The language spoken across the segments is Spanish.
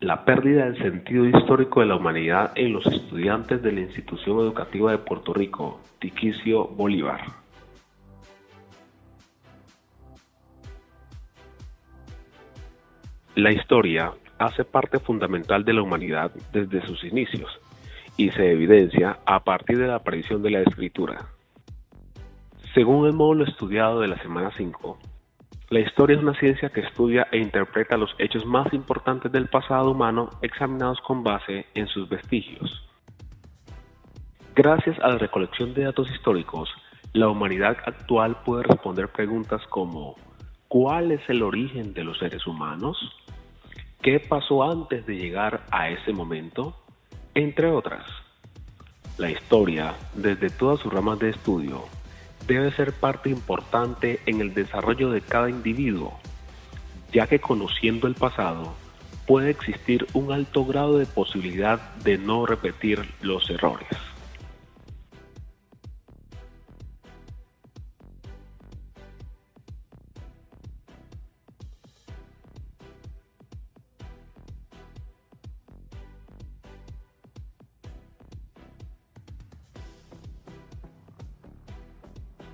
La pérdida del sentido histórico de la humanidad en los estudiantes de la Institución Educativa de Puerto Rico, Tiquicio Bolívar. La historia hace parte fundamental de la humanidad desde sus inicios y se evidencia a partir de la aparición de la escritura. Según el módulo estudiado de la semana 5, la historia es una ciencia que estudia e interpreta los hechos más importantes del pasado humano examinados con base en sus vestigios. Gracias a la recolección de datos históricos, la humanidad actual puede responder preguntas como ¿cuál es el origen de los seres humanos? ¿Qué pasó antes de llegar a ese momento? Entre otras. La historia, desde todas sus ramas de estudio, debe ser parte importante en el desarrollo de cada individuo, ya que conociendo el pasado, puede existir un alto grado de posibilidad de no repetir los errores.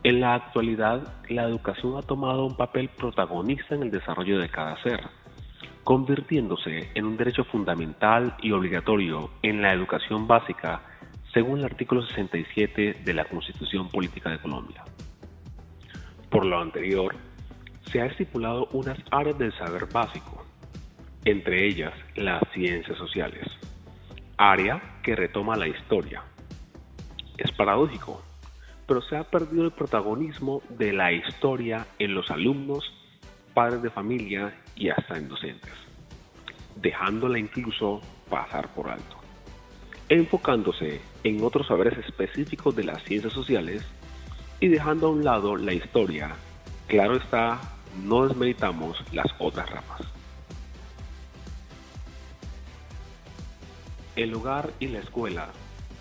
En la actualidad, la educación ha tomado un papel protagonista en el desarrollo de cada ser, convirtiéndose en un derecho fundamental y obligatorio en la educación básica, según el artículo 67 de la Constitución Política de Colombia. Por lo anterior, se ha estipulado unas áreas del saber básico, entre ellas las ciencias sociales, área que retoma la historia. Es paradójico, pero se ha perdido el protagonismo de la historia en los alumnos, padres de familia y hasta en docentes, dejándola incluso pasar por alto, enfocándose en otros saberes específicos de las ciencias sociales y dejando a un lado la historia. Claro está, no desmeritamos las otras ramas. El hogar y la escuela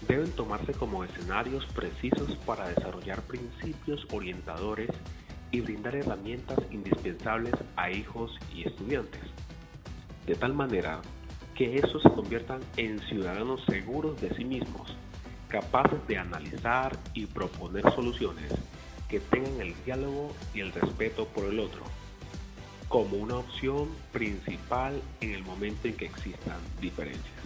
deben tomarse como escenarios precisos para desarrollar principios orientadores y brindar herramientas indispensables a hijos y estudiantes, de tal manera que estos se conviertan en ciudadanos seguros de sí mismos, capaces de analizar y proponer soluciones que tengan el diálogo y el respeto por el otro, como una opción principal en el momento en que existan diferencias.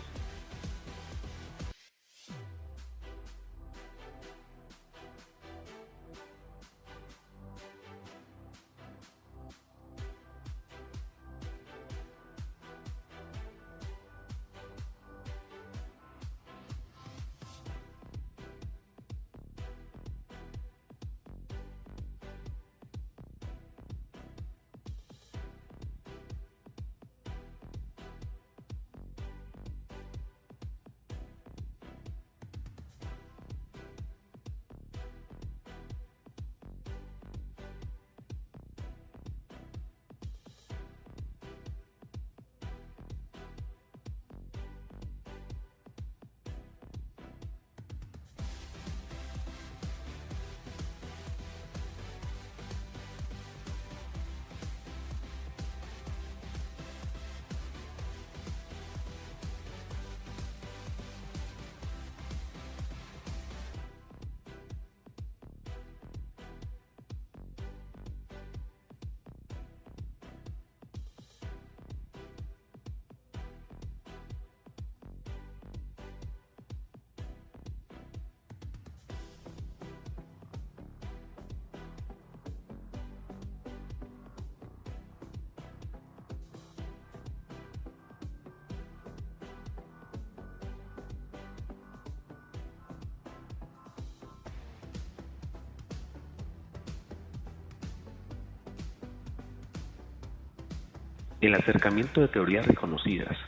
El acercamiento de teorías reconocidas,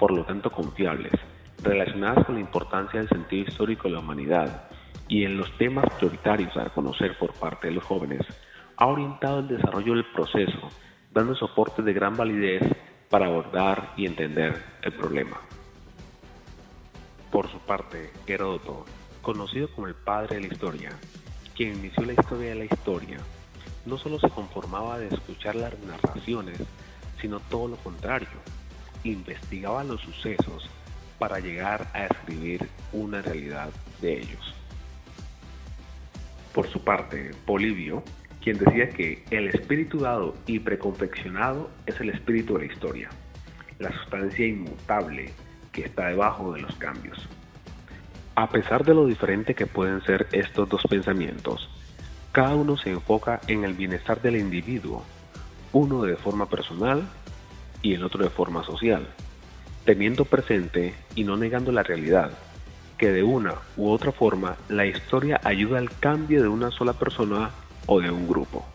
por lo tanto confiables, relacionadas con la importancia del sentido histórico de la humanidad y en los temas prioritarios a conocer por parte de los jóvenes, ha orientado el desarrollo del proceso, dando soporte de gran validez para abordar y entender el problema. Por su parte, Heródoto, conocido como el padre de la historia, quien inició la historia de la historia, no solo se conformaba de escuchar las narraciones, sino todo lo contrario, investigaba los sucesos para llegar a escribir una realidad de ellos. Por su parte, Polibio, quien decía que el espíritu dado y preconfeccionado es el espíritu de la historia, la sustancia inmutable que está debajo de los cambios. A pesar de lo diferente que pueden ser estos dos pensamientos, cada uno se enfoca en el bienestar del individuo, uno de forma personal y el otro de forma social, teniendo presente y no negando la realidad, que de una u otra forma la historia ayuda al cambio de una sola persona o de un grupo.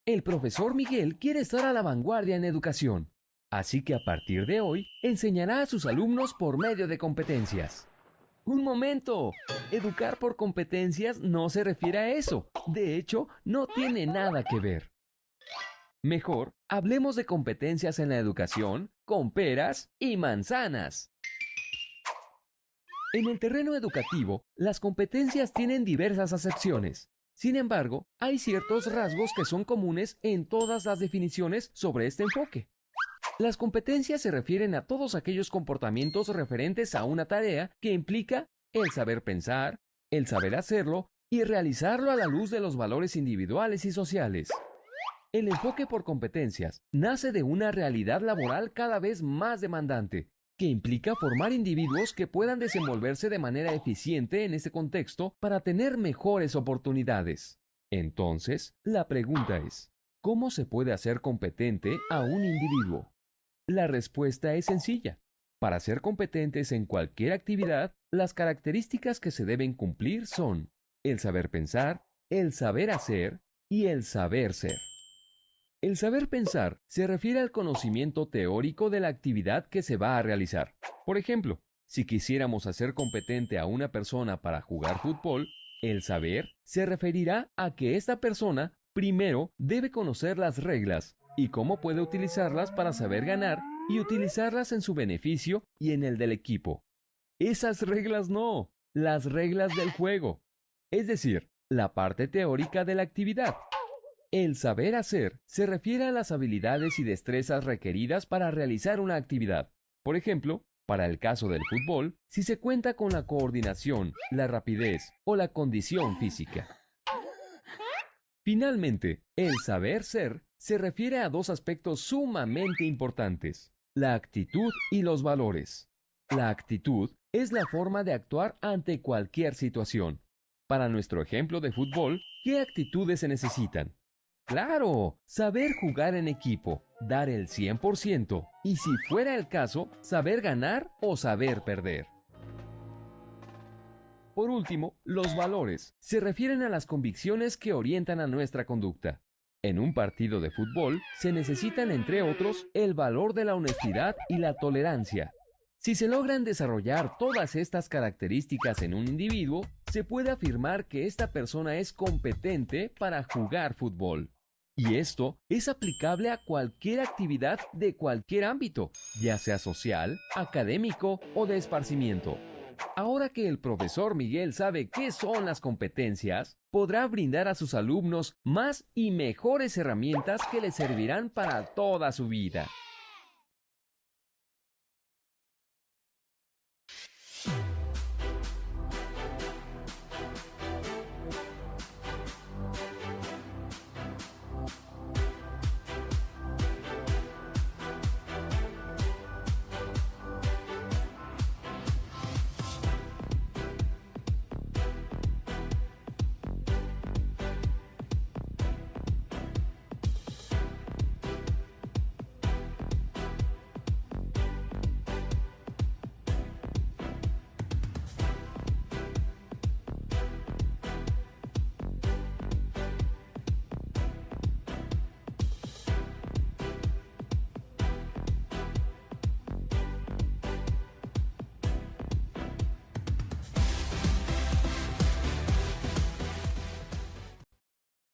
El profesor Miguel quiere estar a la vanguardia en educación, así que a partir de hoy enseñará a sus alumnos por medio de competencias. ¡Un momento! Educar por competencias no se refiere a eso. De hecho, no tiene nada que ver. Mejor, hablemos de competencias en la educación con peras y manzanas. En el terreno educativo, las competencias tienen diversas acepciones. Sin embargo, hay ciertos rasgos que son comunes en todas las definiciones sobre este enfoque. Las competencias se refieren a todos aquellos comportamientos referentes a una tarea que implica el saber pensar, el saber hacerlo y realizarlo a la luz de los valores individuales y sociales. El enfoque por competencias nace de una realidad laboral cada vez más demandante, que implica formar individuos que puedan desenvolverse de manera eficiente en ese contexto para tener mejores oportunidades. Entonces, la pregunta es, ¿cómo se puede hacer competente a un individuo? La respuesta es sencilla. Para ser competentes en cualquier actividad, las características que se deben cumplir son el saber pensar, el saber hacer y el saber ser. El saber pensar se refiere al conocimiento teórico de la actividad que se va a realizar. Por ejemplo, si quisiéramos hacer competente a una persona para jugar fútbol, el saber se referirá a que esta persona primero debe conocer las reglas y cómo puede utilizarlas para saber ganar y utilizarlas en su beneficio y en el del equipo. Esas reglas no, las reglas del juego, es decir, la parte teórica de la actividad. El saber hacer se refiere a las habilidades y destrezas requeridas para realizar una actividad. Por ejemplo, para el caso del fútbol, si se cuenta con la coordinación, la rapidez o la condición física. Finalmente, el saber ser se refiere a dos aspectos sumamente importantes: la actitud y los valores. La actitud es la forma de actuar ante cualquier situación. Para nuestro ejemplo de fútbol, ¿qué actitudes se necesitan? ¡Claro! Saber jugar en equipo, dar el 100% y, si fuera el caso, saber ganar o saber perder. Por último, los valores se refieren a las convicciones que orientan a nuestra conducta. En un partido de fútbol se necesitan, entre otros, el valor de la honestidad y la tolerancia. Si se logran desarrollar todas estas características en un individuo, se puede afirmar que esta persona es competente para jugar fútbol. Y esto es aplicable a cualquier actividad de cualquier ámbito, ya sea social, académico o de esparcimiento. Ahora que el profesor Miguel sabe qué son las competencias, podrá brindar a sus alumnos más y mejores herramientas que les servirán para toda su vida.